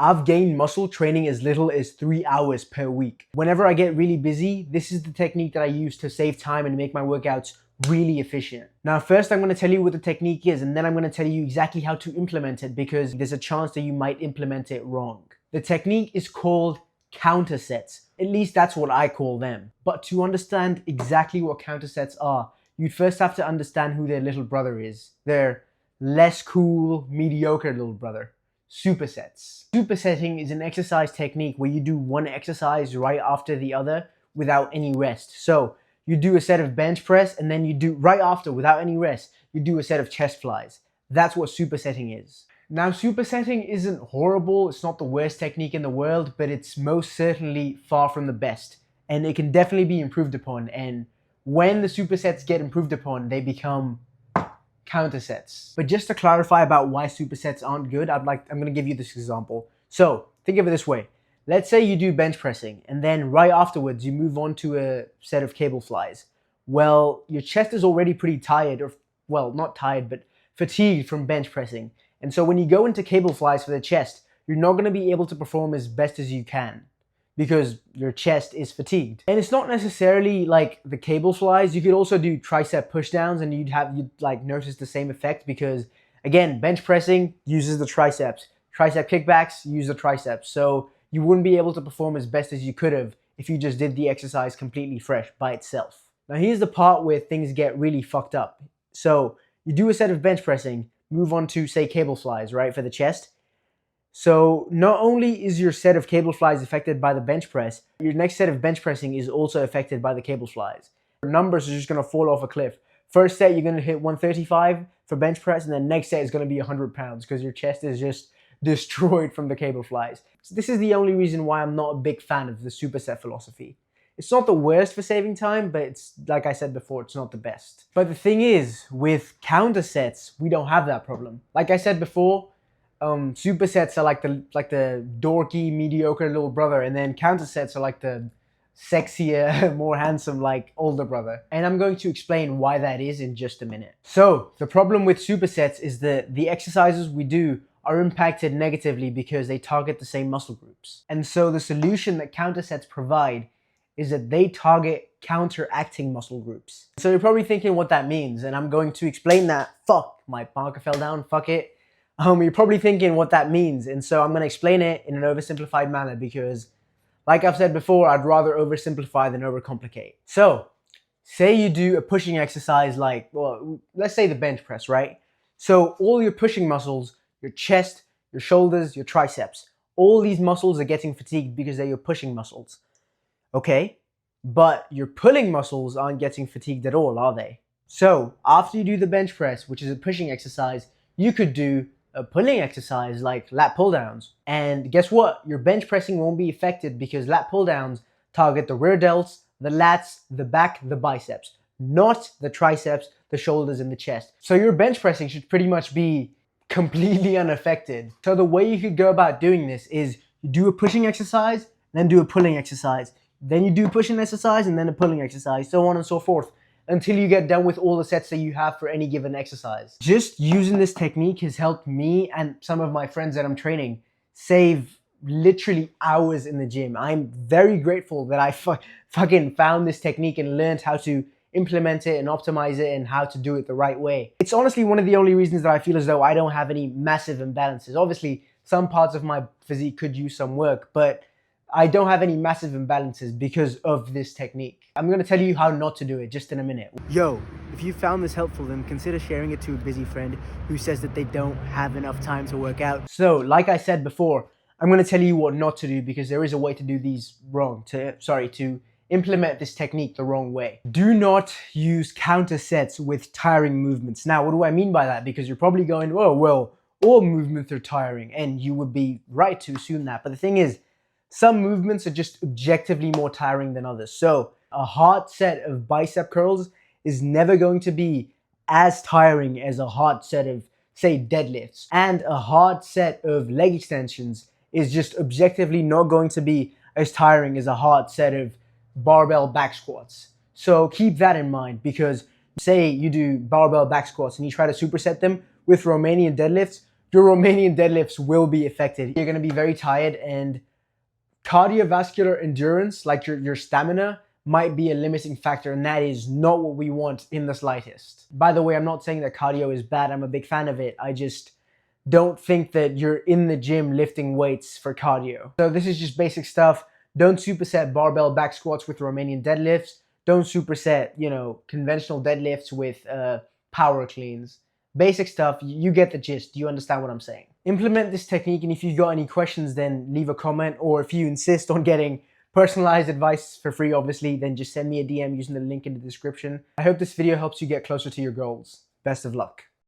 I've gained muscle training as little as 3 hours per week. Whenever I get really busy, this is the technique that I use to save time and make my workouts really efficient. Now, first I'm going to tell you what the technique is, and then I'm going to tell you exactly how to implement it because there's a chance that you might implement it wrong. The technique is called counter sets. At least that's what I call them. But to understand exactly what counter sets are, you'd first have to understand who their little brother is. Their less cool, mediocre little brother. Supersets. Supersetting is an exercise technique where you do one exercise right after the other without any rest. So you do a set of bench press and then you do right after, without any rest, you do a set of chest flies. That's what supersetting is. Now, supersetting isn't horrible, it's not the worst technique in the world, but it's most certainly far from the best. And it can definitely be improved upon. And when the supersets get improved upon, they become counter sets. But just to clarify about why supersets aren't good, I'm gonna give you this example. So think of it this way. Let's say you do bench pressing and then right afterwards you move on to a set of cable flies. Well, your chest is already pretty tired, or well, not tired, but fatigued from bench pressing. And so when you go into cable flies for the chest, you're not gonna be able to perform as best as you can because your chest is fatigued. And it's not necessarily like the cable flies. You could also do tricep pushdowns and you'd like notice the same effect because again, bench pressing uses the triceps. Tricep kickbacks use the triceps. So you wouldn't be able to perform as best as you could have if you just did the exercise completely fresh by itself. Now here's the part where things get really fucked up. So you do a set of bench pressing, move on to say cable flies, right, for the chest. So not only is your set of cable flies affected by the bench press, your next set of bench pressing is also affected by the cable flies. Your numbers are just gonna fall off a cliff. First set, you're gonna hit 135 for bench press, and then next set is gonna be 100 pounds because your chest is just destroyed from the cable flies. So this is the only reason why I'm not a big fan of the superset philosophy. It's not the worst for saving time, but it's, like I said before, it's not the best. But the thing is, with counter sets, we don't have that problem. Like I said before, supersets are like the dorky, mediocre little brother, and then counter sets are like the sexier, more handsome, like older brother. And I'm going to explain why that is in just a minute. So the problem with supersets is that the exercises we do are impacted negatively because they target the same muscle groups. And so the solution that counter sets provide is that they target counteracting muscle groups. So you're probably thinking what that means, and I'm going to explain that. Fuck, my marker fell down, fuck it. You're probably thinking what that means, and so I'm gonna explain it in an oversimplified manner because, like I've said before, I'd rather oversimplify than overcomplicate. So, say you do a pushing exercise like, well, let's say the bench press, right? So all your pushing muscles, your chest, your shoulders, your triceps, all these muscles are getting fatigued because they're your pushing muscles. Okay, but your pulling muscles aren't getting fatigued at all, are they? So after you do the bench press, which is a pushing exercise, you could do a pulling exercise like lat pull downs. And guess what? Your bench pressing won't be affected because lat pull downs target the rear delts, the lats, the back, the biceps, not the triceps, the shoulders, and the chest. So your bench pressing should pretty much be completely unaffected. So the way you could go about doing this is you do a pushing exercise, then do a pulling exercise. Then you do a pushing exercise and then a pulling exercise, so on and so forth, until you get done with all the sets that you have for any given exercise. Just using this technique has helped me and some of my friends that I'm training save literally hours in the gym. I'm very grateful that I fucking found this technique and learned how to implement it and optimize it and how to do it the right way. It's honestly one of the only reasons that I feel as though I don't have any massive imbalances. Obviously, some parts of my physique could use some work, but I don't have any massive imbalances because of this technique. I'm going to tell you how not to do it just in a minute. Yo, if you found this helpful, then consider sharing it to a busy friend who says that they don't have enough time to work out. So, like I said before, I'm going to tell you what not to do because there is a way to do these wrong, to implement this technique the wrong way. Do not use counter sets with tiring movements. Now, what do I mean by that? Because you're probably going, oh, well, all movements are tiring, and you would be right to assume that. But the thing is, some movements are just objectively more tiring than others. So a hard set of bicep curls is never going to be as tiring as a hard set of, say, deadlifts. And a hard set of leg extensions is just objectively not going to be as tiring as a hard set of barbell back squats. So keep that in mind, because say you do barbell back squats and you try to superset them with Romanian deadlifts, your Romanian deadlifts will be affected. You're gonna be very tired, and cardiovascular endurance, like your stamina, might be a limiting factor, and that is not what we want in the slightest. By the way, I'm not saying that cardio is bad. I'm a big fan of it. I just don't think that you're in the gym lifting weights for cardio. So this is just basic stuff. Don't superset barbell back squats with Romanian deadlifts. Don't superset, conventional deadlifts with power cleans. Basic stuff. You get the gist. You understand what I'm saying. Implement this technique, and if you've got any questions, then leave a comment, or if you insist on getting personalized advice for free, obviously, then just send me a DM using the link in the description. I hope this video helps you get closer to your goals. Best of luck.